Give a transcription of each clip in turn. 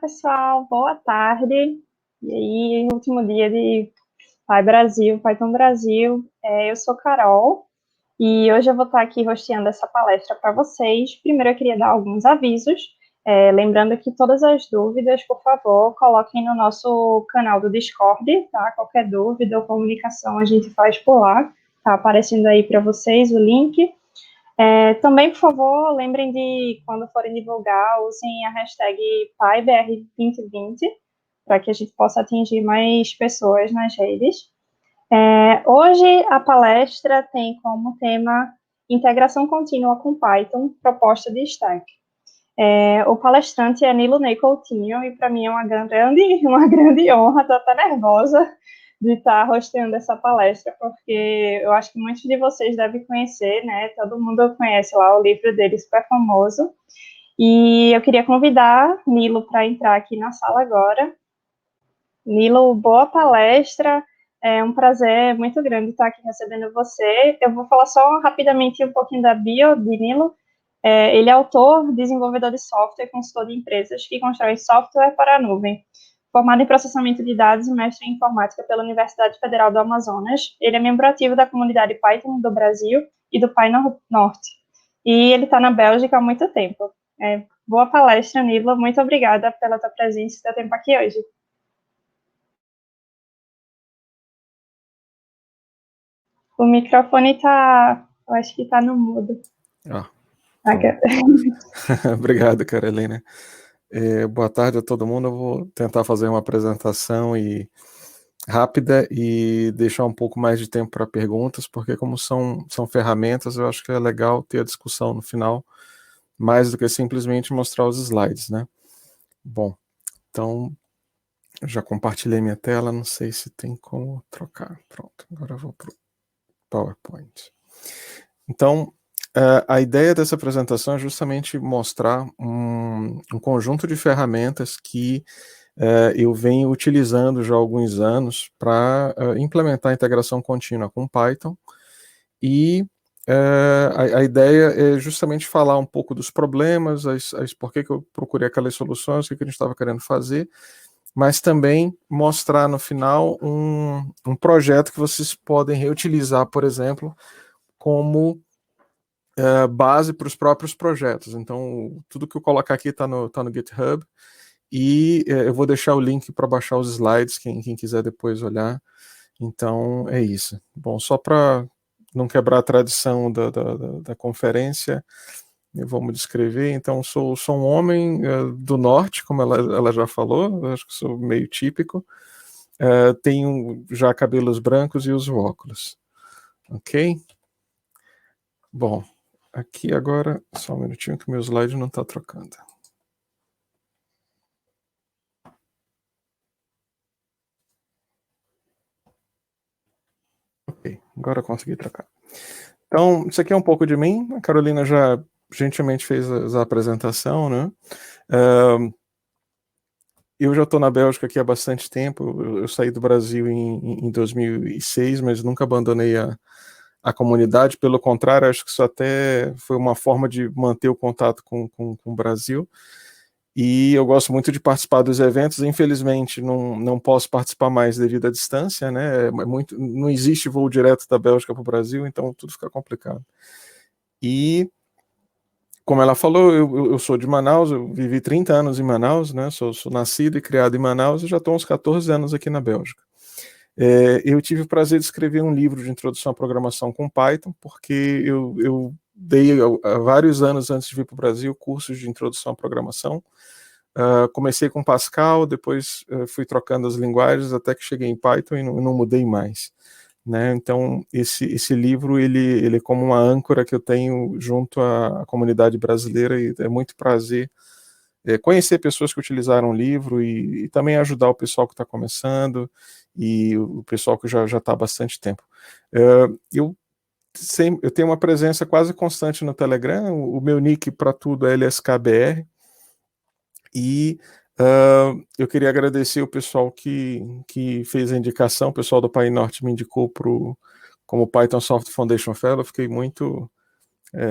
pessoal, boa tarde. E aí, último dia de Python Brasil. Eu sou Carol e hoje eu vou estar aqui hosteando essa palestra para vocês. Primeiro eu queria dar alguns avisos, lembrando que todas as dúvidas, por favor, coloquem no nosso canal do Discord, tá? Qualquer dúvida ou comunicação a gente faz por lá. Tá aparecendo aí para vocês o link. Também, por favor, lembrem de, quando forem divulgar, usem a hashtag PyBR2020, para que a gente possa atingir mais pessoas nas redes. Hoje, a palestra tem como tema Integração Contínua com Python, proposta de Stack. O palestrante é Nilo Ney Coutinho, e para mim é uma grande honra, estou até nervosa de estar hosteando essa palestra, porque eu acho que muitos de vocês devem conhecer, né? Todo mundo conhece lá o livro dele, super famoso. E eu queria convidar Nilo para entrar aqui na sala agora. Nilo, boa palestra. É um prazer muito grande estar aqui recebendo você. Eu vou falar só rapidamente um pouquinho da bio de Nilo. Ele é autor, desenvolvedor de software, consultor de empresas que constrói software para a nuvem. Formado em processamento de dados e mestre em informática pela Universidade Federal do Amazonas, ele é membro ativo da comunidade Python do Brasil e do PyNorte. E ele está na Bélgica há muito tempo. Boa palestra, Nilo. Muito obrigada pela tua presença e teu tempo aqui hoje. O microfone está, eu acho que está no mudo. Obrigado, Carolina. Boa tarde a todo mundo. Eu vou tentar fazer uma apresentação rápida e deixar um pouco mais de tempo para perguntas, porque como são ferramentas, eu acho que é legal ter a discussão no final, mais do que simplesmente mostrar os slides, né? Bom, então, eu já compartilhei minha tela, não sei se tem como trocar. Pronto, agora eu vou para o PowerPoint. Então, a ideia dessa apresentação é justamente mostrar um conjunto de ferramentas que eu venho utilizando já há alguns anos para implementar a integração contínua com Python, e a ideia é justamente falar um pouco dos problemas, por que eu procurei aquelas soluções, o que a gente estava querendo fazer, mas também mostrar no final um projeto que vocês podem reutilizar, por exemplo, como base para os próprios projetos. Então, tudo que eu colocar aqui está no GitHub, e eu vou deixar o link para baixar os slides, quem quiser depois olhar. Então, é isso. Bom, só para não quebrar a tradição da conferência, vamos descrever. Então, sou um homem do norte, como ela já falou, acho que sou meio típico. Tenho já cabelos brancos e uso óculos. Ok? Bom, aqui agora, só um minutinho que meu slide não está trocando. Ok, agora eu consegui trocar. Então, isso aqui é um pouco de mim. A Carolina já gentilmente fez a apresentação, né? Eu já estou na Bélgica aqui há bastante tempo. Eu saí do Brasil em 2006, mas nunca abandonei a comunidade. Pelo contrário, acho que isso até foi uma forma de manter o contato com o Brasil. E eu gosto muito de participar dos eventos. Infelizmente, não posso participar mais devido à distância, né? Não existe voo direto da Bélgica para o Brasil, então tudo fica complicado. E, como ela falou, eu sou de Manaus, eu vivi 30 anos em Manaus, né? Sou nascido e criado em Manaus, e já estou há uns 14 anos aqui na Bélgica. Eu tive o prazer de escrever um livro de introdução à programação com Python, porque eu dei há vários anos antes de vir para o Brasil cursos de introdução à programação. Comecei com Pascal, depois fui trocando as linguagens até que cheguei em Python e não mudei mais, né? Então esse livro ele é como uma âncora que eu tenho junto à comunidade brasileira, e é muito prazer conhecer pessoas que utilizaram o livro e também ajudar o pessoal que está começando e o pessoal que já está há bastante tempo. Eu tenho uma presença quase constante no Telegram. O meu nick para tudo é LSKBR. E eu queria agradecer o pessoal que fez a indicação. O pessoal do PyNorte me indicou como Python Software Foundation Fellow. Fiquei muito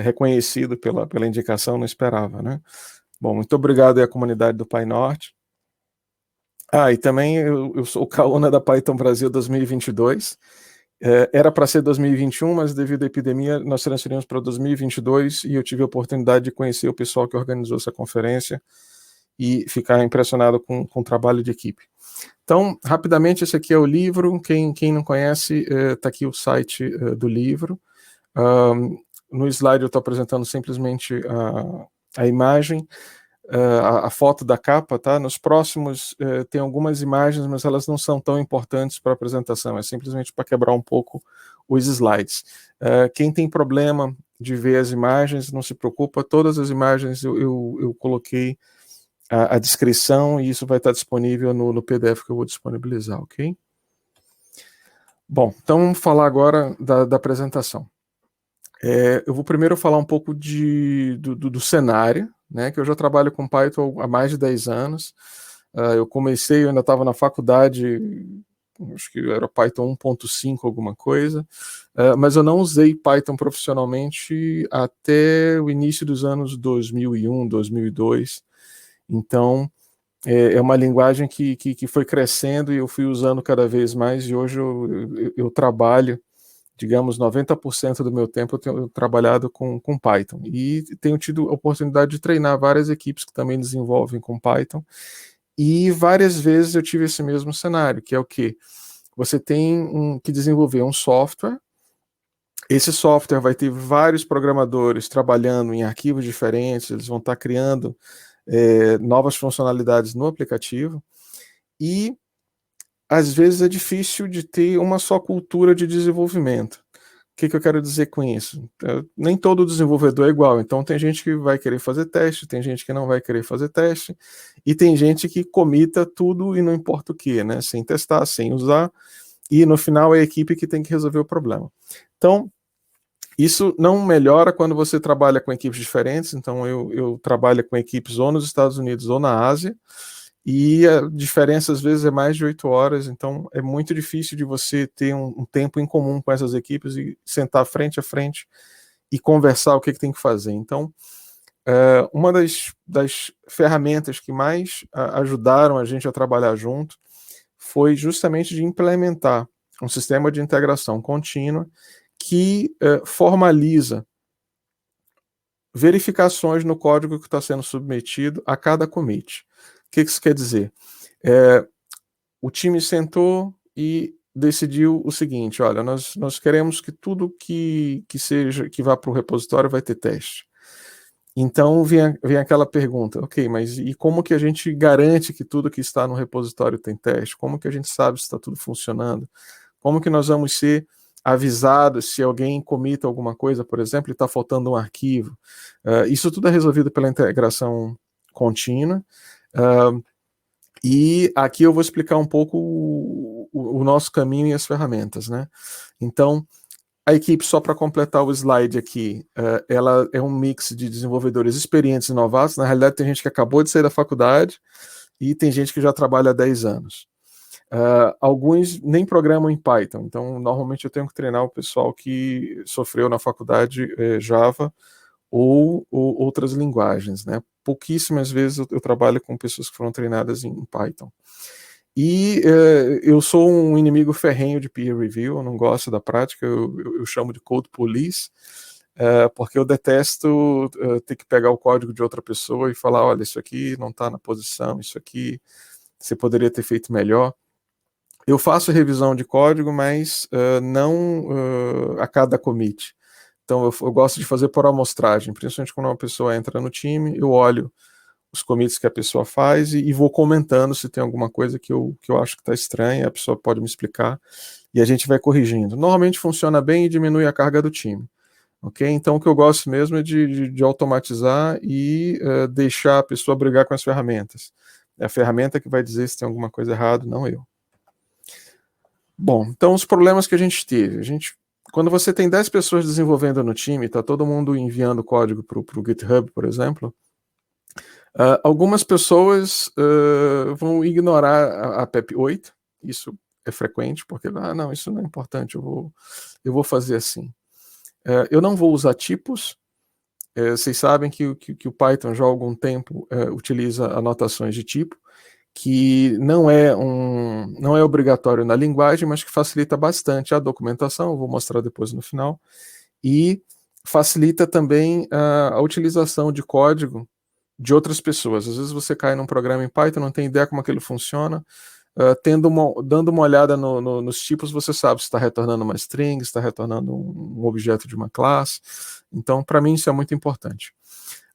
reconhecido pela indicação, não esperava, né? Bom, muito obrigado à comunidade do PyNorte. E também eu sou o Kauna da Python Brasil 2022. Era para ser 2021, mas devido à epidemia nós transferimos para 2022 e eu tive a oportunidade de conhecer o pessoal que organizou essa conferência e ficar impressionado com o trabalho de equipe. Então, rapidamente, esse aqui é o livro. Quem não conhece, está aqui o site do livro. No slide eu estou apresentando simplesmente a imagem, a foto da capa, tá? Nos próximos tem algumas imagens, mas elas não são tão importantes para a apresentação, é simplesmente para quebrar um pouco os slides. Quem tem problema de ver as imagens, não se preocupa, todas as imagens eu coloquei a descrição e isso vai estar disponível no PDF que eu vou disponibilizar, ok? Bom, então vamos falar agora da apresentação. Eu vou primeiro falar um pouco do cenário, né, que eu já trabalho com Python há mais de 10 anos. Eu ainda estava na faculdade, acho que era Python 1.5, alguma coisa, mas eu não usei Python profissionalmente até o início dos anos 2001, 2002. Então, é uma linguagem que foi crescendo e eu fui usando cada vez mais, e hoje eu trabalho, digamos, 90% do meu tempo eu tenho trabalhado com Python. E tenho tido a oportunidade de treinar várias equipes que também desenvolvem com Python. E várias vezes eu tive esse mesmo cenário, que é o quê? Você tem que desenvolver um software. Esse software vai ter vários programadores trabalhando em arquivos diferentes, eles vão estar criando novas funcionalidades no aplicativo. E às vezes é difícil de ter uma só cultura de desenvolvimento. O que eu quero dizer com isso? Nem todo desenvolvedor é igual, então tem gente que vai querer fazer teste, tem gente que não vai querer fazer teste, e tem gente que comita tudo e não importa o que, né? Sem testar, sem usar, e no final é a equipe que tem que resolver o problema. Então, isso não melhora quando você trabalha com equipes diferentes, então eu trabalho com equipes ou nos Estados Unidos ou na Ásia, e a diferença às vezes é mais de 8 horas, então é muito difícil de você ter um tempo em comum com essas equipes e sentar frente a frente e conversar o que tem que fazer. Então, uma das ferramentas que mais ajudaram a gente a trabalhar junto foi justamente de implementar um sistema de integração contínua que formaliza verificações no código que está sendo submetido a cada commit. O que isso quer dizer? O time sentou e decidiu o seguinte: olha, nós queremos que tudo que vá para o repositório vai ter teste. Então vem aquela pergunta: ok, mas e como que a gente garante que tudo que está no repositório tem teste? Como que a gente sabe se está tudo funcionando? Como que nós vamos ser avisados se alguém comita alguma coisa, por exemplo, e está faltando um arquivo? Isso tudo é resolvido pela integração contínua. E aqui eu vou explicar um pouco o nosso caminho e as ferramentas, né? Então, a equipe, só para completar o slide aqui, ela é um mix de desenvolvedores experientes e novatos. Na realidade, tem gente que acabou de sair da faculdade e tem gente que já trabalha há 10 anos. Alguns nem programam em Python, então normalmente eu tenho que treinar o pessoal que sofreu na faculdade Java ou outras linguagens, né? Pouquíssimas vezes eu trabalho com pessoas que foram treinadas em Python. E eu sou um inimigo ferrenho de peer review, eu não gosto da prática, eu chamo de code police, porque eu detesto ter que pegar o código de outra pessoa e falar: olha, isso aqui não está na posição, isso aqui você poderia ter feito melhor. Eu faço revisão de código, mas não a cada commit. Então eu gosto de fazer por amostragem, principalmente quando uma pessoa entra no time, eu olho os commits que a pessoa faz e vou comentando se tem alguma coisa que eu acho que está estranha, a pessoa pode me explicar e a gente vai corrigindo. Normalmente funciona bem e diminui a carga do time. Ok? Então o que eu gosto mesmo é de automatizar e deixar a pessoa brigar com as ferramentas. É a ferramenta que vai dizer se tem alguma coisa errada, não eu. Bom, então os problemas que a gente teve. Quando você tem 10 pessoas desenvolvendo no time, está todo mundo enviando código para o GitHub, por exemplo, algumas pessoas vão ignorar a PEP 8, isso é frequente, porque, não, isso não é importante, eu vou fazer assim. Eu não vou usar tipos. Vocês sabem que o Python já há algum tempo utiliza anotações de tipo, que não é obrigatório na linguagem, mas que facilita bastante a documentação, eu vou mostrar depois no final, e facilita também a utilização de código de outras pessoas. Às vezes você cai num programa em Python, não tem ideia como aquilo funciona, dando uma olhada nos tipos, você sabe se está retornando uma string, se está retornando um objeto de uma classe. Então, para mim, isso é muito importante.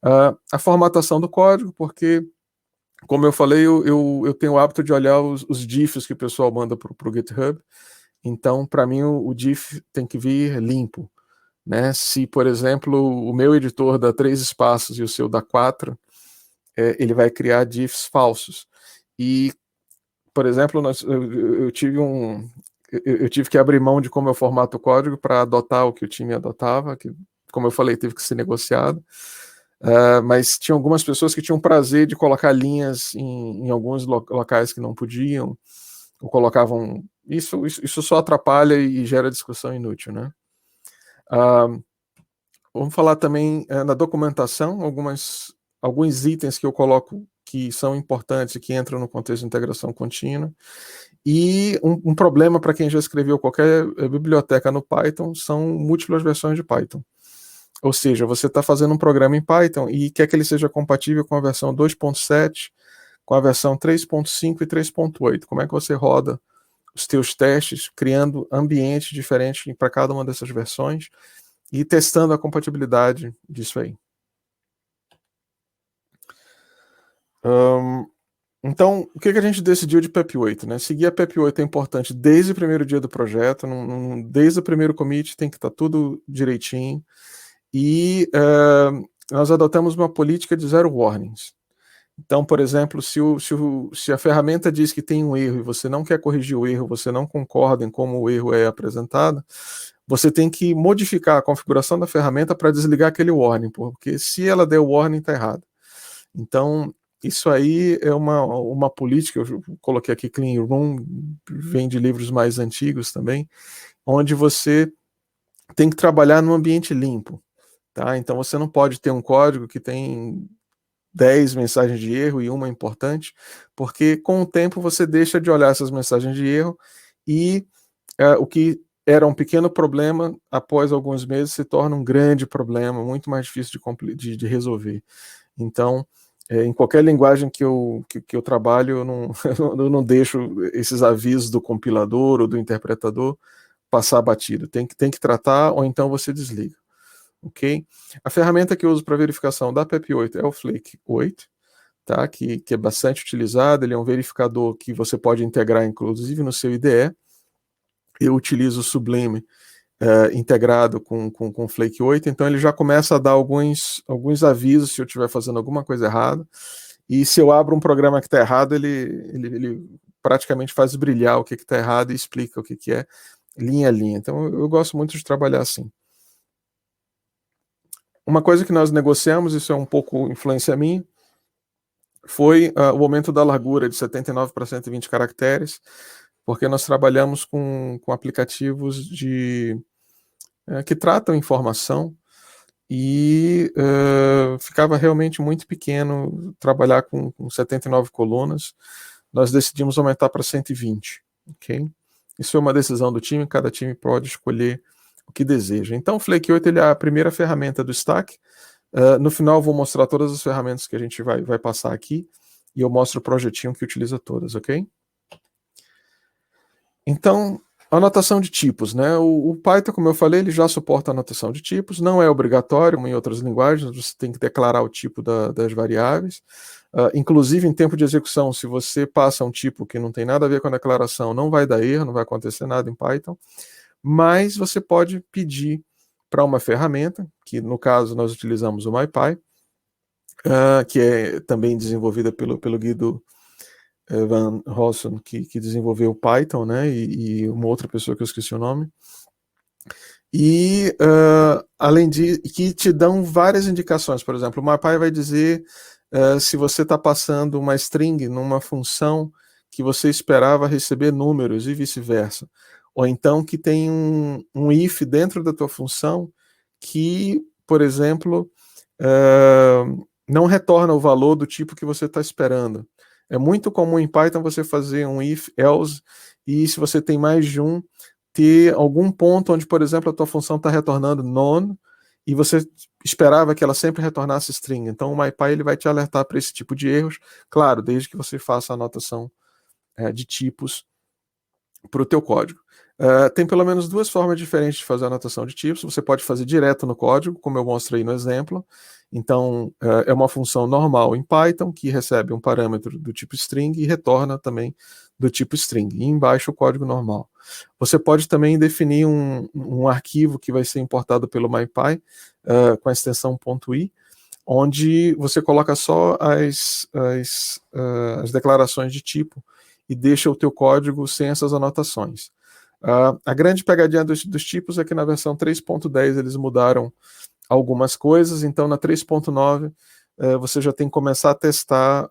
A formatação do código, porque, como eu falei, eu tenho o hábito de olhar os diffs que o pessoal manda para o GitHub. Então, para mim, o diff tem que vir limpo. Né? Se, por exemplo, o meu editor dá 3 espaços e o seu dá 4, ele vai criar diffs falsos. E, por exemplo, eu tive que abrir mão de como eu formato o código para adotar o que o time adotava, que, como eu falei, teve que ser negociado. Mas tinha algumas pessoas que tinham prazer de colocar linhas em alguns locais que não podiam, ou colocavam... Isso só atrapalha e gera discussão inútil, né? Vamos falar também na documentação, alguns itens que eu coloco que são importantes e que entram no contexto de integração contínua. E um problema para quem já escreveu qualquer biblioteca no Python são múltiplas versões de Python. Ou seja, você está fazendo um programa em Python e quer que ele seja compatível com a versão 2.7, com a versão 3.5 e 3.8. Como é que você roda os teus testes, criando ambientes diferentes para cada uma dessas versões e testando a compatibilidade disso aí. Então, o que a gente decidiu de PEP 8? Né? Seguir a PEP 8 é importante desde o primeiro dia do projeto, desde o primeiro commit tem que estar tudo direitinho. E nós adotamos uma política de 0 warnings. Então, por exemplo, se a ferramenta diz que tem um erro e você não quer corrigir o erro, você não concorda em como o erro é apresentado, você tem que modificar a configuração da ferramenta para desligar aquele warning, porque se ela der o warning, está errado. Então, isso aí é uma política, eu coloquei aqui Clean Room, vem de livros mais antigos também, onde você tem que trabalhar num ambiente limpo. Tá? Então, você não pode ter um código que tem 10 mensagens de erro e uma importante, porque com o tempo você deixa de olhar essas mensagens de erro e o que era um pequeno problema, após alguns meses se torna um grande problema, muito mais difícil de resolver. Então, em qualquer linguagem que eu trabalho, eu não deixo esses avisos do compilador ou do interpretador passar batido. Tem que tratar, ou então você desliga. Okay? A ferramenta que eu uso para verificação da PEP 8 é o Flake 8, tá? que é bastante utilizado, ele é um verificador que você pode integrar, inclusive, no seu IDE. Eu utilizo o Sublime integrado com o Flake 8, então ele já começa a dar alguns avisos se eu estiver fazendo alguma coisa errada, e se eu abro um programa que está errado, ele praticamente faz brilhar o que está errado e explica o que é, linha a linha. Então eu gosto muito de trabalhar assim. Uma coisa que nós negociamos, isso é um pouco influência minha, foi o aumento da largura de 79 para 120 caracteres, porque nós trabalhamos com aplicativos que tratam informação e ficava realmente muito pequeno trabalhar com 79 colunas. Nós decidimos aumentar para 120. Okay? Isso é uma decisão do time, cada time pode escolher o que deseja. Então, o Flake 8 ele é a primeira ferramenta do stack. No final, eu vou mostrar todas as ferramentas que a gente vai passar aqui e eu mostro o projetinho que utiliza todas, ok? Então, anotação de tipos, né? O Python, como eu falei, ele já suporta anotação de tipos, não é obrigatório, como em outras linguagens, você tem que declarar o tipo das variáveis. Inclusive, em tempo de execução, se você passa um tipo que não tem nada a ver com a declaração, não vai dar erro, não vai acontecer nada em Python. Mas você pode pedir para uma ferramenta, que no caso nós utilizamos o MyPy, que é também desenvolvida pelo Guido Van Rossum, que desenvolveu o Python, né, e uma outra pessoa que eu esqueci o nome, e além de que te dão várias indicações. Por exemplo, o MyPy vai dizer se você está passando uma string numa função que você esperava receber números e vice-versa. Ou então que tem um if dentro da tua função que, por exemplo, não retorna o valor do tipo que você está esperando. É muito comum em Python você fazer um if, else, e se você tem mais de um, ter algum ponto onde, por exemplo, a tua função está retornando none, e você esperava que ela sempre retornasse string. Então o MyPy ele vai te alertar para esse tipo de erros, claro, desde que você faça a anotação de tipos para o teu código. Tem pelo menos duas formas diferentes de fazer a anotação de tipos. Você pode fazer direto no código, como eu mostrei no exemplo. Então, é uma função normal em Python que recebe um parâmetro do tipo string e retorna também do tipo string. E embaixo o código normal. Você pode também definir um arquivo que vai ser importado pelo MyPy com a extensão .i, onde você coloca só as declarações de tipo e deixa o teu código sem essas anotações. A grande pegadinha dos tipos é que na versão 3.10 eles mudaram algumas coisas, então na 3.9 você já tem que começar a testar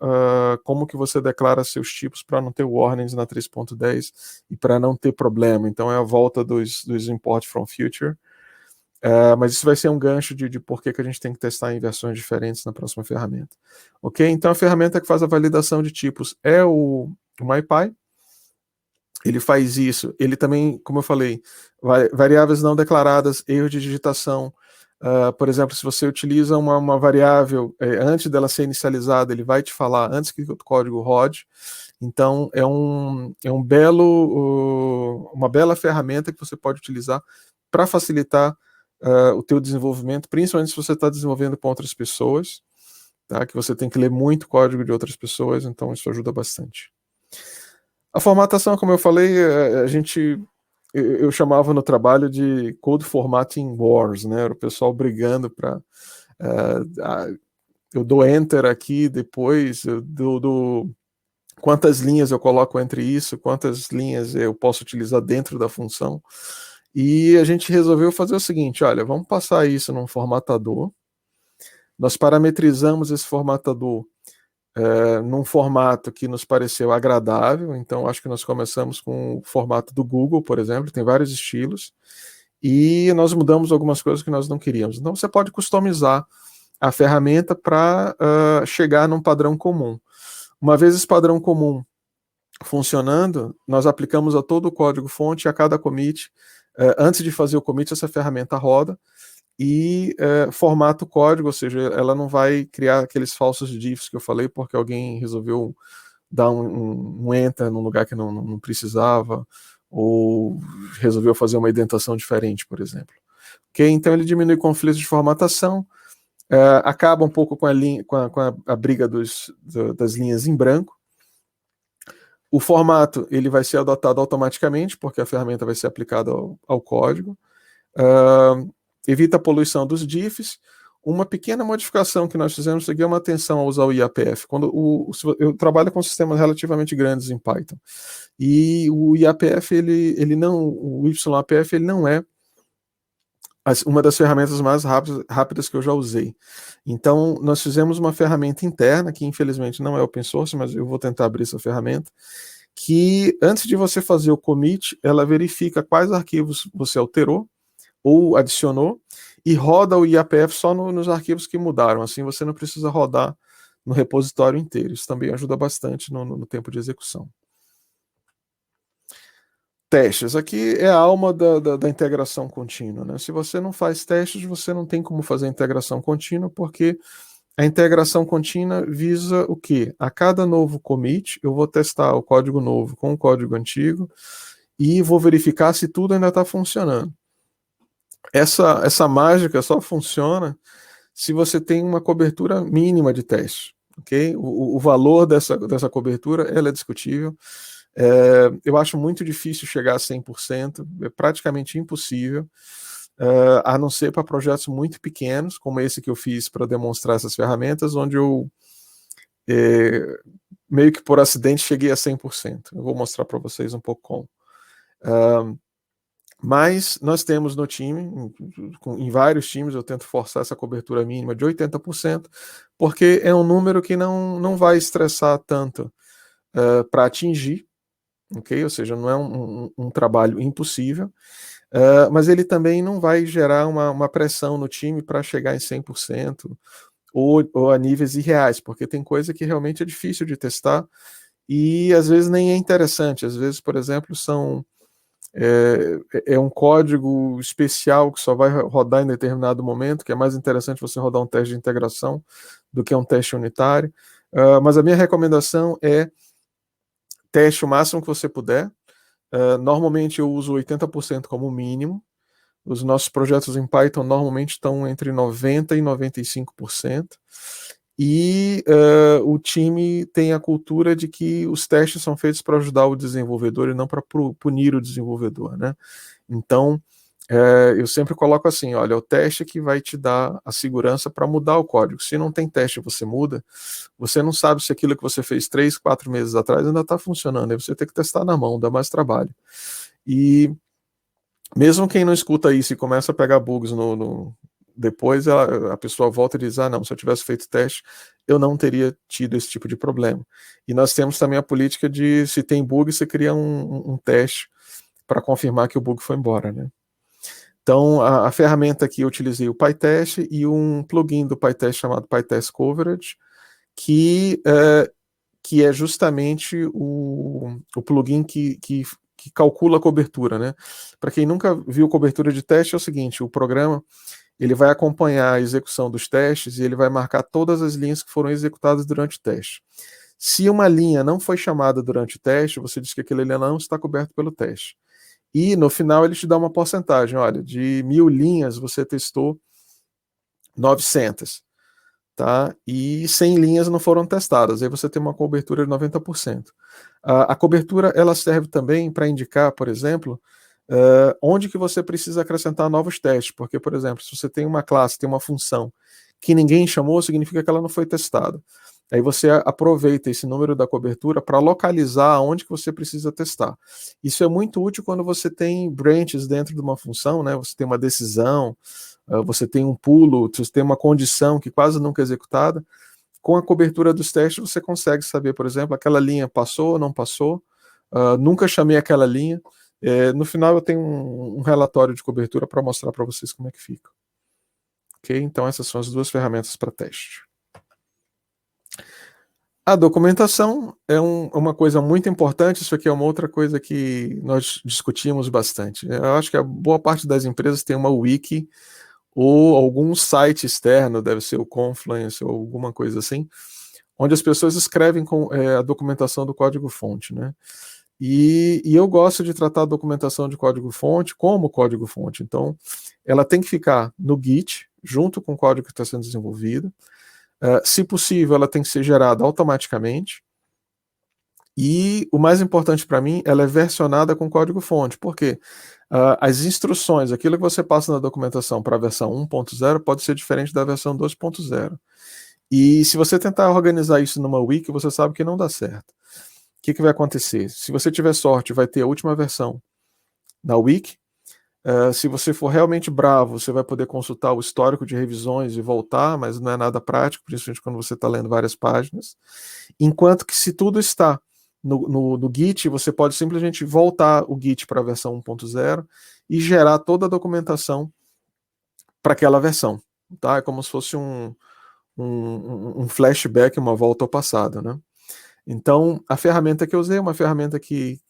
como que você declara seus tipos para não ter warnings na 3.10 e para não ter problema. Então é a volta dos import from future. Mas isso vai ser um gancho de por que a gente tem que testar em versões diferentes na próxima ferramenta. Ok? Então a ferramenta que faz a validação de tipos é o MyPy. Ele faz isso. Ele também, como eu falei, variáveis não declaradas, erro de digitação. Por exemplo, se você utiliza uma variável antes dela ser inicializada, ele vai te falar antes que o código rode. Então, é uma bela ferramenta que você pode utilizar para facilitar o teu desenvolvimento, principalmente se você está desenvolvendo com outras pessoas, tá? Que você tem que ler muito código de outras pessoas, então isso ajuda bastante. A formatação, como eu falei, eu chamava no trabalho de Code Formatting Wars, né? Era o pessoal brigando para eu dou enter aqui, depois eu dou quantas linhas eu coloco entre isso, quantas linhas eu posso utilizar dentro da função. E a gente resolveu fazer o seguinte, olha, vamos passar isso num formatador. Nós parametrizamos esse formatador num formato que nos pareceu agradável, então acho que nós começamos com o formato do Google, por exemplo, tem vários estilos, e nós mudamos algumas coisas que nós não queríamos. Então você pode customizar a ferramenta para chegar num padrão comum. Uma vez esse padrão comum funcionando, nós aplicamos a todo o código-fonte, a cada commit. Antes de fazer o commit, essa ferramenta roda e formata o código, ou seja, ela não vai criar aqueles falsos diffs que eu falei, porque alguém resolveu dar um enter num lugar que não precisava, ou resolveu fazer uma indentação diferente, por exemplo. Okay? Então ele diminui conflitos de formatação, acaba um pouco com a briga das linhas em branco. O formato ele vai ser adotado automaticamente, porque a ferramenta vai ser aplicada ao código. Evita a poluição dos diffs. Uma pequena modificação que nós fizemos aqui é uma atenção a usar o IAPF. Eu trabalho com sistemas relativamente grandes em Python. E o IAPF, o YAPF, ele não é uma das ferramentas mais rápidas que eu já usei. Então, nós fizemos uma ferramenta interna, que infelizmente não é open source, mas eu vou tentar abrir essa ferramenta, que antes de você fazer o commit, ela verifica quais arquivos você alterou ou adicionou e roda o IAPF só nos arquivos que mudaram. Assim você não precisa rodar no repositório inteiro. Isso também ajuda bastante no tempo de execução. Testes. Aqui é a alma da integração contínua, né? Se você não faz testes, você não tem como fazer integração contínua, porque a integração contínua visa o quê? A cada novo commit, eu vou testar o código novo com o código antigo e vou verificar se tudo ainda está funcionando. Essa mágica só funciona se você tem uma cobertura mínima de teste. Okay? O valor dessa cobertura ela é discutível. Eu acho muito difícil chegar a 100%, é praticamente impossível, a não ser para projetos muito pequenos, como esse que eu fiz para demonstrar essas ferramentas, onde eu meio que por acidente cheguei a 100%. Eu vou mostrar para vocês um pouco como. Mas nós temos no time, em vários times, eu tento forçar essa cobertura mínima de 80%, porque é um número que não vai estressar tanto para atingir, ok? Ou seja, não é um trabalho impossível, mas ele também não vai gerar uma pressão no time para chegar em 100%, ou a níveis irreais, porque tem coisa que realmente é difícil de testar e às vezes nem é interessante. Às vezes, por exemplo, é um código especial que só vai rodar em determinado momento, que é mais interessante você rodar um teste de integração do que um teste unitário. Mas a minha recomendação é teste o máximo que você puder. Normalmente eu uso 80% como mínimo. Os nossos projetos em Python normalmente estão entre 90% e 95%. E o time tem a cultura de que os testes são feitos para ajudar o desenvolvedor e não para punir o desenvolvedor, né? Então, eu sempre coloco assim, olha, é o teste que vai te dar a segurança para mudar o código. Se não tem teste e você muda, você não sabe se aquilo que você fez 3, 4 meses atrás ainda está funcionando. Aí você tem que testar na mão, dá mais trabalho. E mesmo quem não escuta isso e começa a pegar bugs depois, a pessoa volta e diz, não, se eu tivesse feito teste, eu não teria tido esse tipo de problema. E nós temos também a política de, se tem bug, você cria um teste para confirmar que o bug foi embora, né? Então, a ferramenta que eu utilizei o PyTest e um plugin do PyTest chamado PyTest Coverage, que é justamente o plugin que calcula a cobertura, né? Para quem nunca viu cobertura de teste, é o seguinte, o programa ele vai acompanhar a execução dos testes e ele vai marcar todas as linhas que foram executadas durante o teste. Se uma linha não foi chamada durante o teste, você diz que aquela linha não está coberta pelo teste. E no final ele te dá uma porcentagem, olha, de 1000 linhas você testou 900, tá? E 100 linhas não foram testadas, aí você tem uma cobertura de 90%. A cobertura ela serve também para indicar, por exemplo, onde que você precisa acrescentar novos testes, porque, por exemplo, se você tem uma classe, tem uma função que ninguém chamou, significa que ela não foi testada. Aí você aproveita esse número da cobertura para localizar onde que você precisa testar. Isso é muito útil quando você tem branches dentro de uma função, né? Você tem uma decisão, você tem um pulo, você tem uma condição que quase nunca é executada. Com a cobertura dos testes você consegue saber, por exemplo, aquela linha passou ou não passou, nunca chamei aquela linha. No final eu tenho um relatório de cobertura para mostrar para vocês como é que fica. Ok? Então essas são as duas ferramentas para teste. A documentação é uma coisa muito importante, isso aqui é uma outra coisa que nós discutimos bastante. Eu acho que a boa parte das empresas tem uma wiki ou algum site externo, deve ser o Confluence ou alguma coisa assim, onde as pessoas escrevem a documentação do código-fonte, né? E eu gosto de tratar a documentação de código-fonte como código-fonte. Então, ela tem que ficar no Git, junto com o código que está sendo desenvolvido. Se possível, ela tem que ser gerada automaticamente. E o mais importante para mim, ela é versionada com código-fonte. Por quê? As instruções, aquilo que você passa na documentação para a versão 1.0 pode ser diferente da versão 2.0. E se você tentar organizar isso numa wiki, você sabe que não dá certo. O que vai acontecer? Se você tiver sorte, vai ter a última versão na wiki. Se você for realmente bravo, você vai poder consultar o histórico de revisões e voltar, mas não é nada prático, principalmente quando você está lendo várias páginas. Enquanto que se tudo está no Git, você pode simplesmente voltar o Git para a versão 1.0 e gerar toda a documentação para aquela versão. Tá? É como se fosse um flashback, uma volta ao passado, né? Então, a ferramenta que eu usei é uma ferramenta que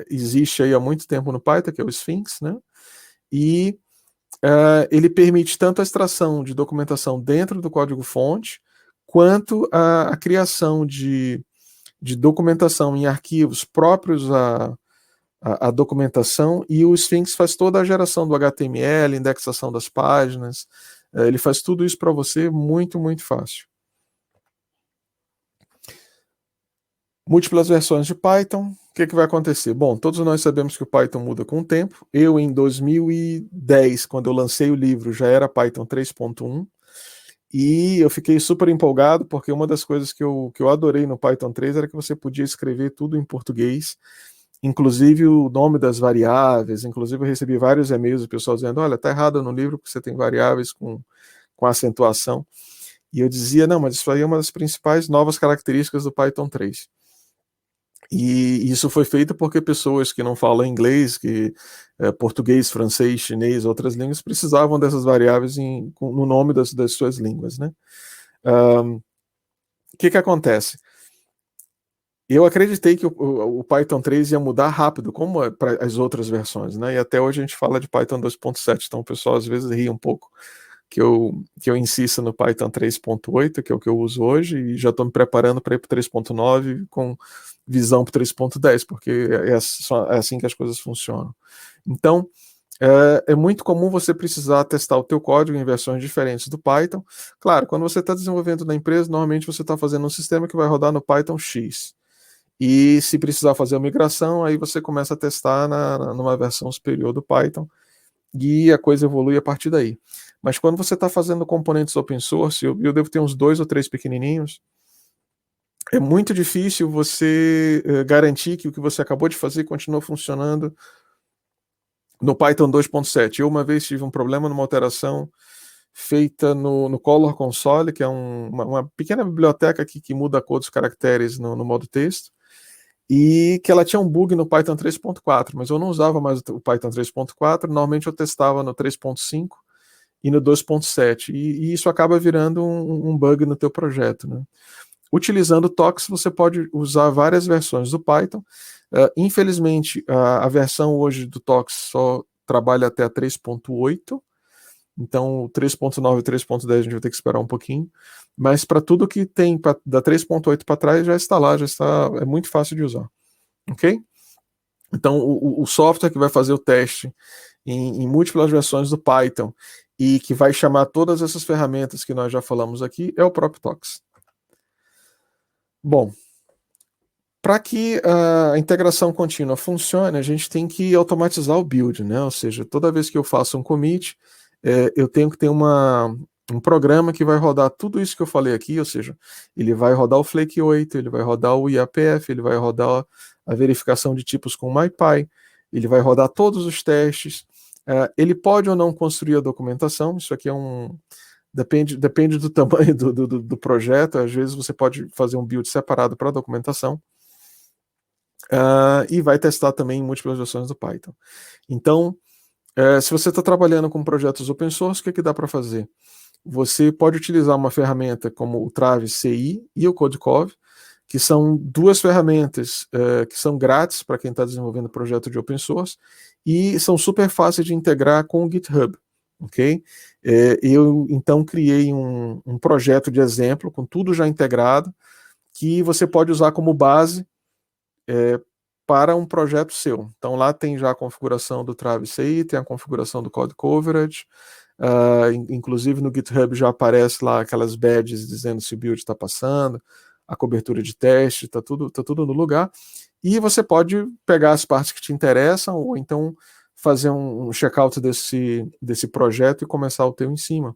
existe aí há muito tempo no Python, que é o Sphinx, né? E ele permite tanto a extração de documentação dentro do código-fonte, quanto a criação de documentação em arquivos próprios à documentação, e o Sphinx faz toda a geração do HTML, indexação das páginas, ele faz tudo isso para você muito, muito fácil. Múltiplas versões de Python, o que vai acontecer? Bom, todos nós sabemos que o Python muda com o tempo. Eu, em 2010, quando eu lancei o livro, já era Python 3.1, e eu fiquei super empolgado, porque uma das coisas que eu adorei no Python 3 era que você podia escrever tudo em português, inclusive o nome das variáveis. Inclusive eu recebi vários e-mails do pessoal dizendo, olha, tá errado no livro porque você tem variáveis com acentuação. E eu dizia, não, mas isso aí é uma das principais novas características do Python 3. E isso foi feito porque pessoas que não falam inglês, português, francês, chinês, outras línguas, precisavam dessas variáveis no nome das suas línguas, né? O que acontece? Eu acreditei que o Python 3 ia mudar rápido, como para as outras versões, né? E até hoje a gente fala de Python 2.7, então o pessoal às vezes ri um pouco que eu insista no Python 3.8, que é o que eu uso hoje, e já estou me preparando para ir para o 3.9 com visão para o 3.10, porque é assim que as coisas funcionam. Então, é muito comum você precisar testar o teu código em versões diferentes do Python. Claro, quando você está desenvolvendo na empresa, normalmente você está fazendo um sistema que vai rodar no Python X. E se precisar fazer a migração, aí você começa a testar numa versão superior do Python e a coisa evolui a partir daí. Mas quando você está fazendo componentes open source, eu devo ter uns 2 ou 3 pequenininhos, é muito difícil você garantir que o que você acabou de fazer continua funcionando no Python 2.7. Eu uma vez tive um problema numa alteração feita no Color Console, que é uma pequena biblioteca que muda a cor dos caracteres no modo texto, e que ela tinha um bug no Python 3.4, mas eu não usava mais o Python 3.4, normalmente eu testava no 3.5 e no 2.7, e isso acaba virando um bug no teu projeto, né? Utilizando o Tox, você pode usar várias versões do Python. Infelizmente, a versão hoje do Tox só trabalha até a 3.8, então o 3.9 e 3.10 a gente vai ter que esperar um pouquinho, mas para tudo que tem da 3.8 para trás já está lá, é muito fácil de usar, ok? Então o software que vai fazer o teste em múltiplas versões do Python e que vai chamar todas essas ferramentas que nós já falamos aqui é o próprio Tox. Bom, para que a integração contínua funcione, a gente tem que automatizar o build, né? Ou seja, toda vez que eu faço um commit, eu tenho que ter um programa que vai rodar tudo isso que eu falei aqui, ou seja, ele vai rodar o Flake 8, ele vai rodar o IAPF, ele vai rodar a verificação de tipos com o MyPy, ele vai rodar todos os testes, ele pode ou não construir a documentação, isso aqui depende do tamanho do projeto, às vezes você pode fazer um build separado para a documentação, e vai testar também em múltiplas versões do Python. Então, se você está trabalhando com projetos open source, o que dá para fazer? Você pode utilizar uma ferramenta como o Travis CI e o Codecov, que são duas ferramentas que são grátis para quem está desenvolvendo projeto de open source e são super fáceis de integrar com o GitHub, ok? Eu então criei um projeto de exemplo com tudo já integrado que você pode usar como base para um projeto seu. Então lá tem já a configuração do Travis CI, tem a configuração do Code Coverage, inclusive no GitHub já aparece lá aquelas badges dizendo se o build está passando, a cobertura de teste, está tudo no lugar, e você pode pegar as partes que te interessam, ou então fazer um checkout desse projeto e começar o teu em cima,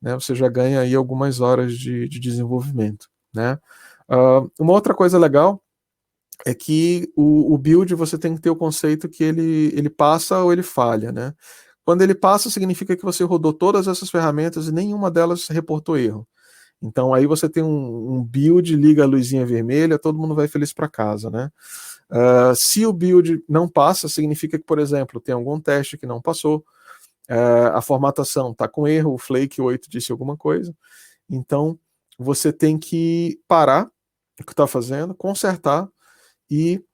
né? Você já ganha aí algumas horas de desenvolvimento, né? Uma outra coisa legal é que o build você tem que ter o conceito que ele passa ou ele falha, né? Quando ele passa, significa que você rodou todas essas ferramentas e nenhuma delas reportou erro. Então aí você tem um build, liga a luzinha vermelha, todo mundo vai feliz para casa, né? Se o build não passa, significa que, por exemplo, tem algum teste que não passou, a formatação está com erro, o Flake 8 disse alguma coisa, então você tem que parar o que está fazendo, consertar e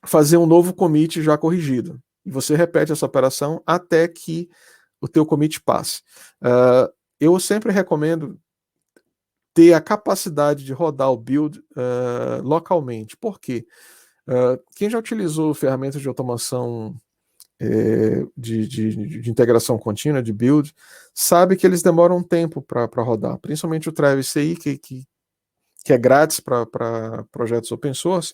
fazer um novo commit já corrigido. E você repete essa operação até que o teu commit passe. Eu sempre recomendo ter a capacidade de rodar o build localmente. Por quê? Quem já utilizou ferramentas de automação de integração contínua, de build, sabe que eles demoram um tempo para rodar. Principalmente o Travis CI, que é grátis para projetos open source,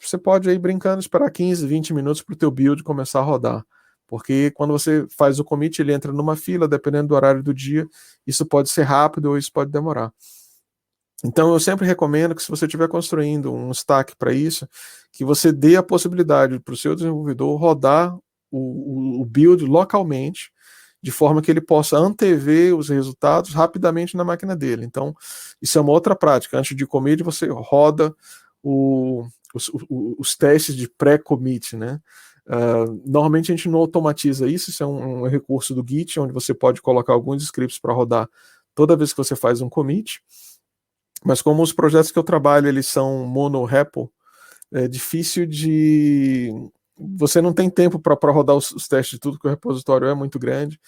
você pode ir brincando, esperar 15, 20 minutos para o teu build começar a rodar. Porque quando você faz o commit, ele entra numa fila, dependendo do horário do dia, isso pode ser rápido ou isso pode demorar. Então eu sempre recomendo que se você estiver construindo um stack para isso, que você dê a possibilidade para o seu desenvolvedor rodar o build localmente, de forma que ele possa antever os resultados rapidamente na máquina dele. Então, isso é uma outra prática. Antes de commit, você roda os testes de pré-commit, né? Normalmente a gente não automatiza isso é um recurso do Git, onde você pode colocar alguns scripts para rodar toda vez que você faz um commit, mas como os projetos que eu trabalho, eles são mono-repo, é difícil de... Você não tem tempo para rodar os testes de tudo, porque o repositório é muito grande,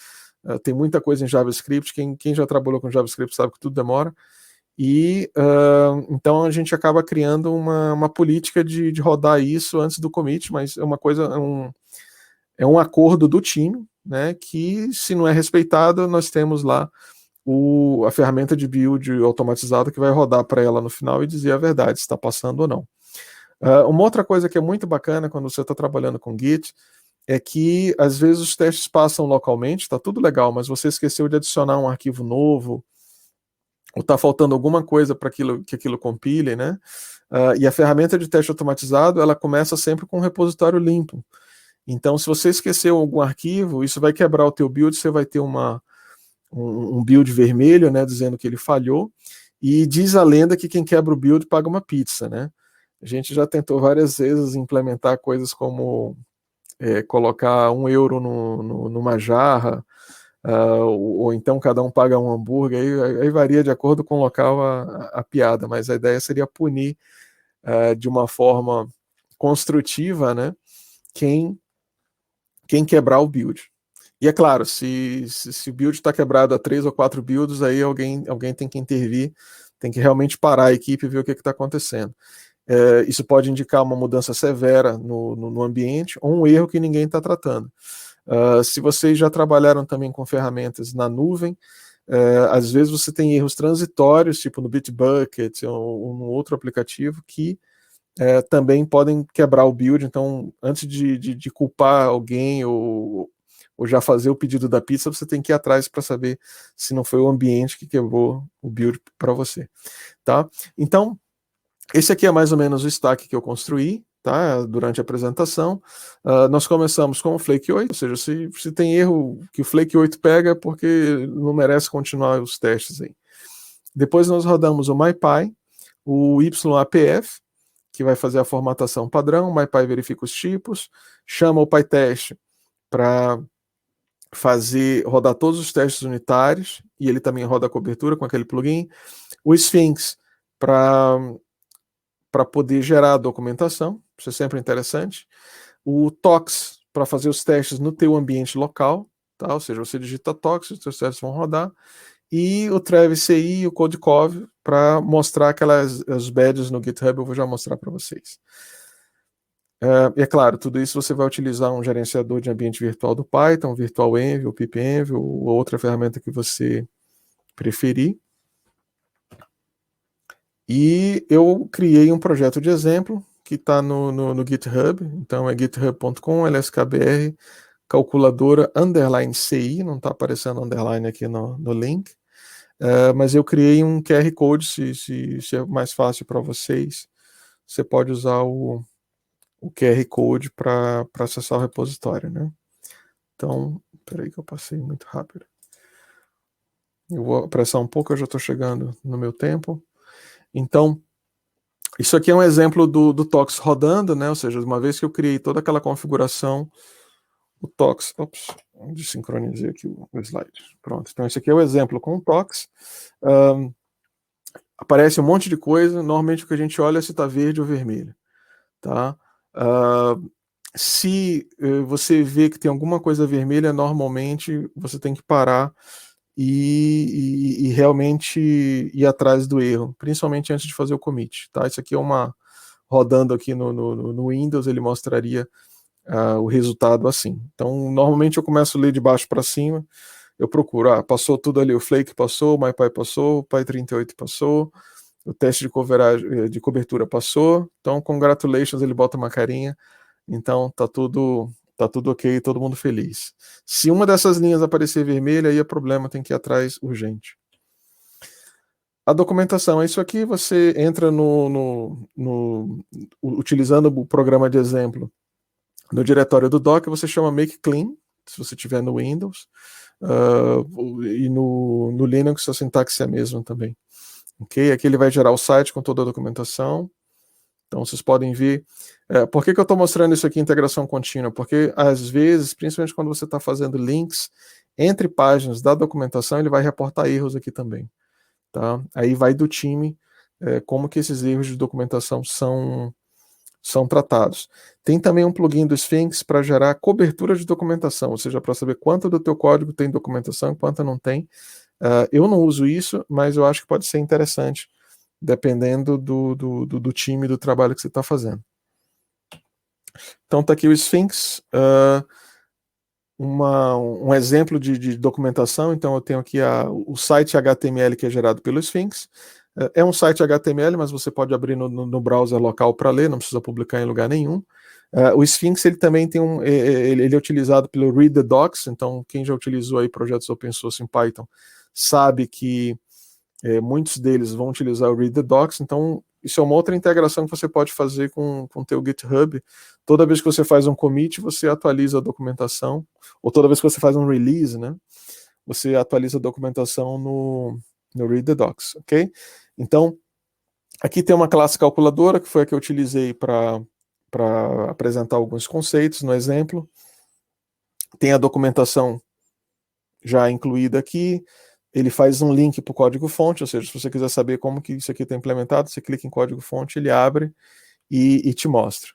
tem muita coisa em JavaScript, quem já trabalhou com JavaScript sabe que tudo demora, e então a gente acaba criando uma política de rodar isso antes do commit, mas é uma coisa, é um acordo do time, né, que se não é respeitado, nós temos lá a ferramenta de build automatizada que vai rodar para ela no final e dizer a verdade, se está passando ou não. Uma outra coisa que é muito bacana quando você está trabalhando com Git é que às vezes os testes passam localmente, está tudo legal, mas você esqueceu de adicionar um arquivo novo, ou está faltando alguma coisa para que aquilo compile, né? E a ferramenta de teste automatizado, ela começa sempre com um repositório limpo. Então, se você esqueceu algum arquivo, isso vai quebrar o teu build, você vai ter um build vermelho, né, dizendo que ele falhou, e diz a lenda que quem quebra o build paga uma pizza, né? A gente já tentou várias vezes implementar coisas como colocar €1 numa jarra, ou então cada um paga um hambúrguer, aí varia de acordo com o local a piada, mas a ideia seria punir de uma forma construtiva, né, quem quebrar o build. E é claro, se o build está quebrado a 3 ou 4 builds, aí alguém tem que intervir, tem que realmente parar a equipe e ver o que está acontecendo. Isso pode indicar uma mudança severa no ambiente ou um erro que ninguém está tratando. Se vocês já trabalharam também com ferramentas na nuvem, às vezes você tem erros transitórios, tipo no Bitbucket ou num outro aplicativo, que também podem quebrar o build. Então, antes de culpar alguém ou já fazer o pedido da pizza, você tem que ir atrás para saber se não foi o ambiente que quebrou o build para você. Tá? Então, esse aqui é mais ou menos o stack que eu construí, tá? Durante a apresentação. Nós começamos com o Flake 8, ou seja, se tem erro que o Flake 8 pega, porque não merece continuar os testes aí. Depois nós rodamos o MyPy, o YAPF, que vai fazer a formatação padrão, o MyPy verifica os tipos, chama o PyTest para rodar todos os testes unitários, e ele também roda a cobertura com aquele plugin. O Sphinx para poder gerar a documentação, isso é sempre interessante. O Tox para fazer os testes no teu ambiente local, tá? Ou seja, você digita Tox, os teus testes vão rodar. E o Travis CI e o Codecov para mostrar os badges no GitHub, eu vou já mostrar para vocês. E é claro, tudo isso você vai utilizar um gerenciador de ambiente virtual do Python, VirtualEnv, o pipenv, ou outra ferramenta que você preferir. E eu criei um projeto de exemplo que está no GitHub, então é github.com, lskbr, calculadora _CI, não está aparecendo underline aqui no link, mas eu criei um QR Code, se é mais fácil para vocês, você pode usar o QR Code para acessar o repositório, né? Então, peraí que eu passei muito rápido. Eu vou apressar um pouco, eu já estou chegando no meu tempo. Então, isso aqui é um exemplo do Tox rodando, né? Ou seja, uma vez que eu criei toda aquela configuração, o Tox... Ops, desincronizei aqui o slide. Pronto, então esse aqui é o exemplo com o Tox. Aparece um monte de coisa, normalmente o que a gente olha é se está verde ou vermelho. Tá? Se você vê que tem alguma coisa vermelha, normalmente você tem que parar e realmente ir atrás do erro, principalmente antes de fazer o commit. Tá? Isso aqui é rodando aqui no Windows, ele mostraria o resultado assim. Então, normalmente eu começo a ler de baixo para cima, eu procuro, passou tudo ali, o Flake passou, o MyPy passou, o Py38 passou, o teste de cobertura passou, então congratulations, ele bota uma carinha, então tá tudo ok, todo mundo feliz. Se uma dessas linhas aparecer vermelha, aí é problema, tem que ir atrás urgente. A documentação é isso aqui, você entra utilizando o programa de exemplo no diretório do Docker, você chama make clean, se você tiver no Windows, e no Linux a sintaxe é a mesma também. Ok? Aqui ele vai gerar o site com toda a documentação. Então vocês podem ver. Por que eu estou mostrando isso aqui, integração contínua? Porque às vezes, principalmente quando você está fazendo links entre páginas da documentação, ele vai reportar erros aqui também. Tá? Aí vai do time como que esses erros de documentação são tratados. Tem também um plugin do Sphinx para gerar cobertura de documentação, ou seja, para saber quanto do teu código tem documentação e quanto não tem. Eu não uso isso, mas eu acho que pode ser interessante, dependendo do time, do trabalho que você está fazendo. Então está aqui o Sphinx, um exemplo de documentação. Então eu tenho aqui o site HTML que é gerado pelo Sphinx. É um site HTML, mas você pode abrir no browser local para ler, não precisa publicar em lugar nenhum. O Sphinx ele também tem ele é utilizado pelo Read the Docs. Então quem já utilizou aí projetos open source em Python sabe que muitos deles vão utilizar o Read the Docs. Então isso é uma outra integração que você pode fazer com o teu GitHub. Toda vez que você faz um commit, você atualiza a documentação, ou toda vez que você faz um release, né, você atualiza a documentação no Read the Docs, ok? Então, aqui tem uma classe calculadora, que foi a que eu utilizei para apresentar alguns conceitos no exemplo. Tem a documentação já incluída aqui. Ele faz um link para o código-fonte, ou seja, se você quiser saber como que isso aqui está implementado, você clica em código-fonte, ele abre e te mostra.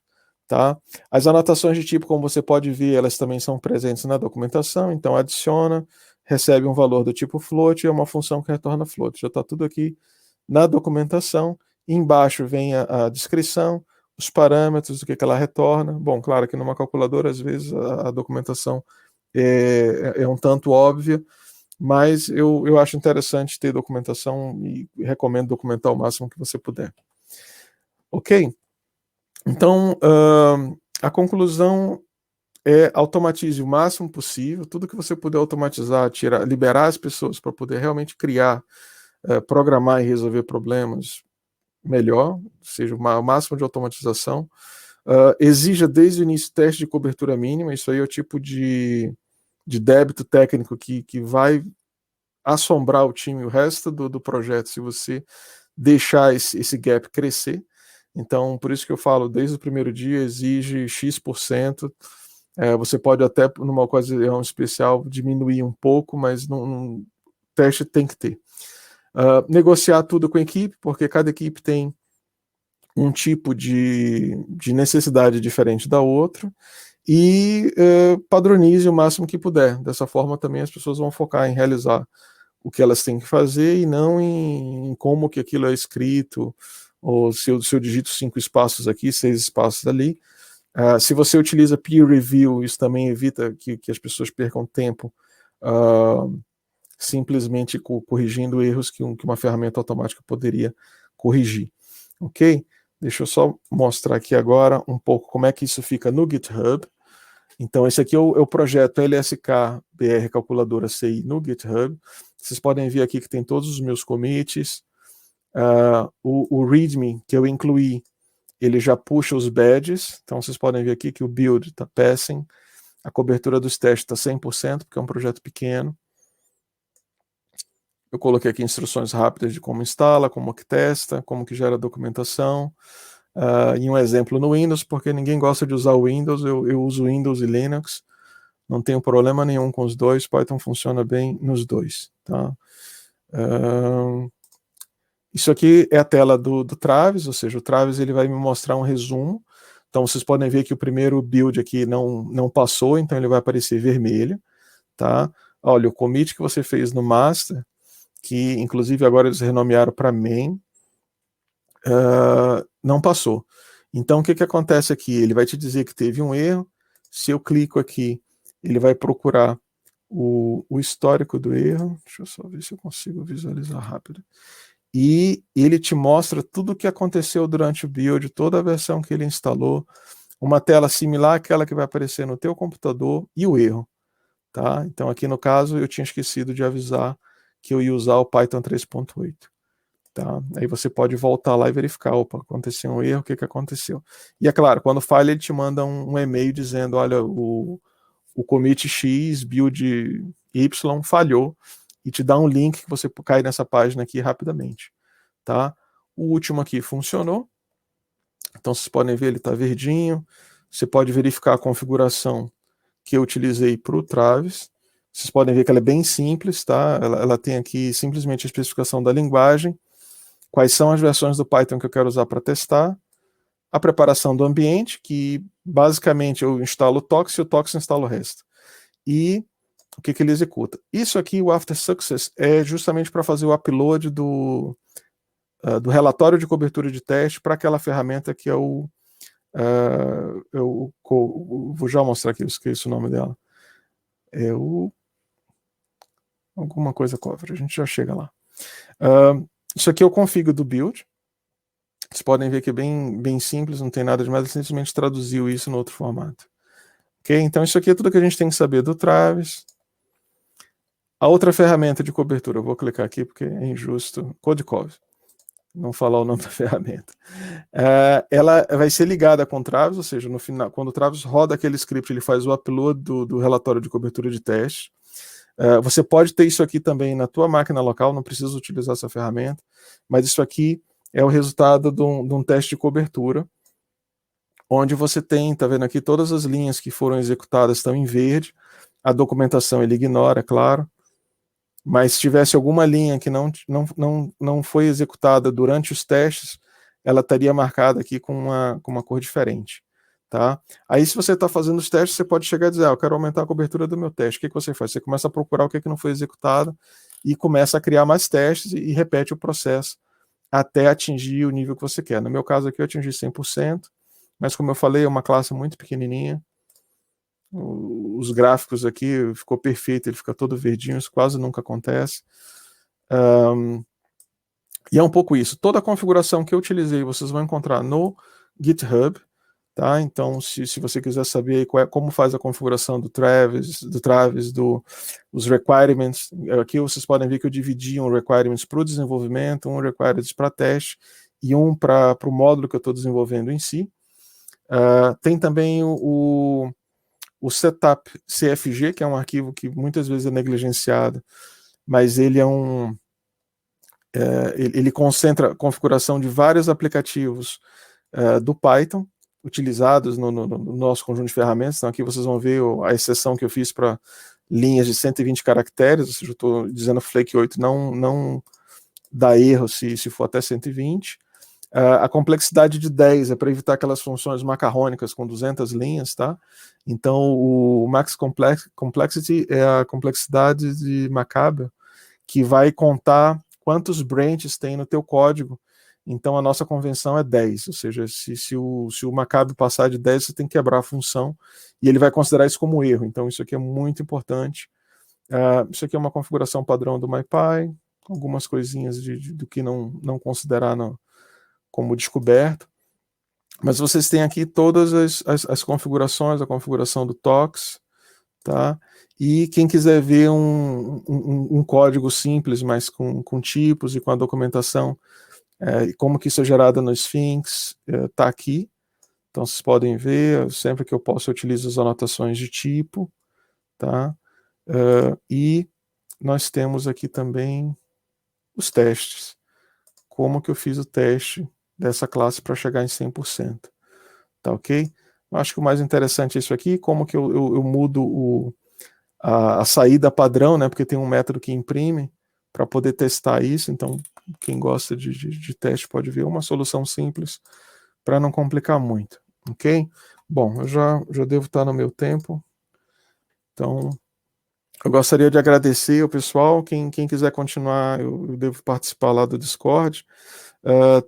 Tá? As anotações de tipo, como você pode ver, elas também são presentes na documentação. Então adiciona, recebe um valor do tipo float e é uma função que retorna float. Já está tudo aqui na documentação. Embaixo vem a descrição, os parâmetros, o que ela retorna. Bom, claro que numa calculadora, às vezes, a documentação é um tanto óbvia, mas eu acho interessante ter documentação e recomendo documentar o máximo que você puder. Ok? Então, a conclusão é: automatize o máximo possível, tudo que você puder automatizar, liberar as pessoas para poder realmente criar, programar e resolver problemas, melhor, ou seja, o máximo de automatização. Exija desde o início teste de cobertura mínima. Isso aí é o tipo de débito técnico que vai assombrar o time o resto do projeto se você deixar esse gap crescer. Então, por isso que eu falo, desde o primeiro dia, exige X%. Você pode até, numa ocasião especial, diminuir um pouco, mas o teste tem que ter. Negociar tudo com a equipe, porque cada equipe tem um tipo de necessidade diferente da outra, e padronize o máximo que puder. Dessa forma, também as pessoas vão focar em realizar o que elas têm que fazer e não em como que aquilo é escrito, ou se eu digito 5 espaços aqui, 6 espaços ali. Se você utiliza peer review, isso também evita que as pessoas percam tempo simplesmente corrigindo erros que uma ferramenta automática poderia corrigir. Ok? Deixa eu só mostrar aqui agora um pouco como é que isso fica no GitHub. Então, esse aqui é o projeto LSK BR Calculadora CI no GitHub. Vocês podem ver aqui que tem todos os meus commits. O README que eu incluí, ele já puxa os badges. Então, vocês podem ver aqui que o build está passing. A cobertura dos testes está 100%, porque é um projeto pequeno. Eu coloquei aqui instruções rápidas de como instala, como que testa, como que gera documentação. E um exemplo no Windows, porque ninguém gosta de usar o Windows, eu uso Windows e Linux, não tenho problema nenhum com os dois, Python funciona bem nos dois. Tá? Isso aqui é a tela do Travis, ou seja, o Travis ele vai me mostrar um resumo. Então vocês podem ver que o primeiro build aqui não passou, então ele vai aparecer vermelho. Tá? Olha, o commit que você fez no master, que inclusive agora eles renomearam para main, não passou. Então o que acontece aqui? Ele vai te dizer que teve um erro. Se eu clico aqui, ele vai procurar o histórico do erro. Deixa eu só ver se eu consigo visualizar rápido. E ele te mostra tudo o que aconteceu durante o build, toda a versão que ele instalou, uma tela similar àquela que vai aparecer no teu computador e o erro. Tá? Então aqui no caso eu tinha esquecido de avisar que eu ia usar o Python 3.8. Tá? Aí você pode voltar lá e verificar, opa, aconteceu um erro, o que aconteceu? E é claro, quando falha ele te manda um e-mail dizendo, olha, o commit X, build Y falhou, e te dá um link que você cai nessa página aqui rapidamente. Tá? O último aqui funcionou, então vocês podem ver, ele está verdinho. Você pode verificar a configuração que eu utilizei para o Travis. Vocês podem ver que ela é bem simples, tá? Ela tem aqui simplesmente a especificação da linguagem, quais são as versões do Python que eu quero usar para testar, a preparação do ambiente, que basicamente eu instalo o Tox e o Tox instala o resto. E o que ele executa. Isso aqui, o After Success, é justamente para fazer o upload do relatório de cobertura de teste para aquela ferramenta que é o... vou já mostrar aqui, eu esqueço o nome dela. É o... alguma coisa cover, a gente já chega lá. Isso aqui é o config do build. Vocês podem ver que é bem simples, não tem nada demais, ele simplesmente traduziu isso no outro formato. Ok? Então isso aqui é tudo que a gente tem que saber do Travis. A outra ferramenta de cobertura, eu vou clicar aqui porque é injusto, Codecov, não falar o nome da ferramenta. Ela vai ser ligada com o Travis, ou seja, no final, quando o Travis roda aquele script, ele faz o upload do relatório de cobertura de teste. Você pode ter isso aqui também na tua máquina local, não precisa utilizar essa ferramenta, mas isso aqui é o resultado de um teste de cobertura, onde você tem, tá vendo aqui, todas as linhas que foram executadas estão em verde, a documentação ele ignora, é claro, mas se tivesse alguma linha que não foi executada durante os testes, ela estaria marcada aqui com uma cor diferente. Tá? Aí se você está fazendo os testes, você pode chegar e dizer, eu quero aumentar a cobertura do meu teste. O que você faz? Você começa a procurar o que não foi executado e começa a criar mais testes e repete o processo até atingir o nível que você quer. No meu caso aqui eu atingi 100%, mas como eu falei, é uma classe muito pequenininha. Os gráficos aqui ficou perfeito, ele fica todo verdinho, isso quase nunca acontece. E é um pouco isso. Toda a configuração que eu utilizei, vocês vão encontrar no GitHub. Tá? Então, se você quiser saber como faz a configuração do Travis, os requirements, aqui vocês podem ver que eu dividi um requirements para o desenvolvimento, um requirements para teste e um para o módulo que eu estou desenvolvendo em si. Tem também o setup CFG, que é um arquivo que muitas vezes é negligenciado, mas ele ele concentra a configuração de vários aplicativos do Python, utilizados no nosso conjunto de ferramentas. Então aqui vocês vão ver a exceção que eu fiz para linhas de 120 caracteres, ou seja, eu estou dizendo Flake 8 não dá erro se for até 120. A complexidade de 10 é para evitar aquelas funções macarrônicas com 200 linhas, tá? Então o Max Complexity é a complexidade de Macabre, que vai contar quantos branches tem no teu código. Então a nossa convenção é 10, ou seja, se o Macabre passar de 10, você tem que quebrar a função, e ele vai considerar isso como erro. Então isso aqui é muito importante. Isso aqui é uma configuração padrão do MyPy, algumas coisinhas do que não considerar como descoberto. Mas vocês têm aqui todas as configurações, a configuração do Tox, tá? E quem quiser ver um código simples, mas com tipos e com a documentação, como que isso é gerado no Sphinx, está aqui. Então vocês podem ver, sempre que eu posso eu utilizo as anotações de tipo, tá? E nós temos aqui também os testes. Como que eu fiz o teste dessa classe para chegar em 100%. Tá ok? Eu acho que o mais interessante é isso aqui, como que eu mudo a saída padrão, né? Porque tem um método que imprime para poder testar isso. Então, quem gosta de teste pode ver uma solução simples para não complicar muito, ok? Bom, eu já devo estar no meu tempo, então eu gostaria de agradecer ao pessoal. Quem quiser continuar, eu devo participar lá do Discord,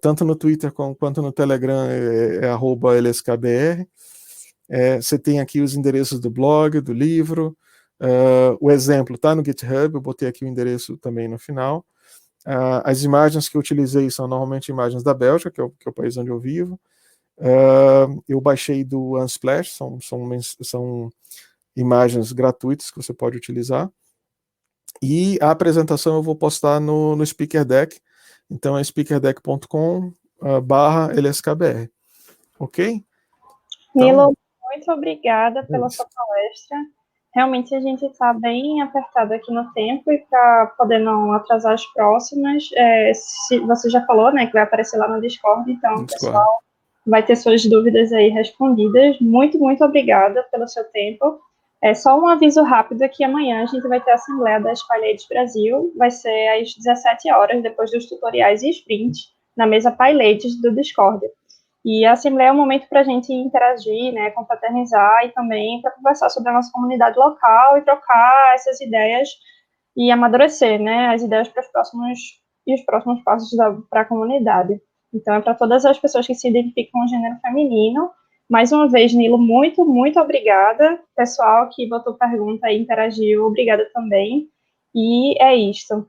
tanto no Twitter quanto no Telegram é @lskbr. Você tem aqui os endereços do blog, do livro, o exemplo está no GitHub, eu botei aqui o endereço também no final. As imagens que eu utilizei são normalmente imagens da Bélgica, que é o país onde eu vivo. Eu baixei do Unsplash, são imagens gratuitas que você pode utilizar. E a apresentação eu vou postar no Speaker Deck, então é speakerdeck.com/lskbr. Ok? Nilo, muito obrigada pela sua palestra. Realmente a gente está bem apertado aqui no tempo, e para poder não atrasar as próximas, se você já falou, né, que vai aparecer lá no Discord, então o pessoal vai ter suas dúvidas aí respondidas. Muito, muito obrigada pelo seu tempo. Só um aviso rápido é que amanhã a gente vai ter a Assembleia das PyLadies Brasil, vai ser às 17 horas, depois dos tutoriais e sprints, na mesa PyLadies do Discord. E a Assembleia é um momento para a gente interagir, né, confraternizar e também para conversar sobre a nossa comunidade local e trocar essas ideias e amadurecer, né, as ideias para os próximos passos para a comunidade. Então, é para todas as pessoas que se identificam com o gênero feminino. Mais uma vez, Nilo, muito, muito obrigada. Pessoal que botou pergunta e interagiu, obrigada também. E é isto.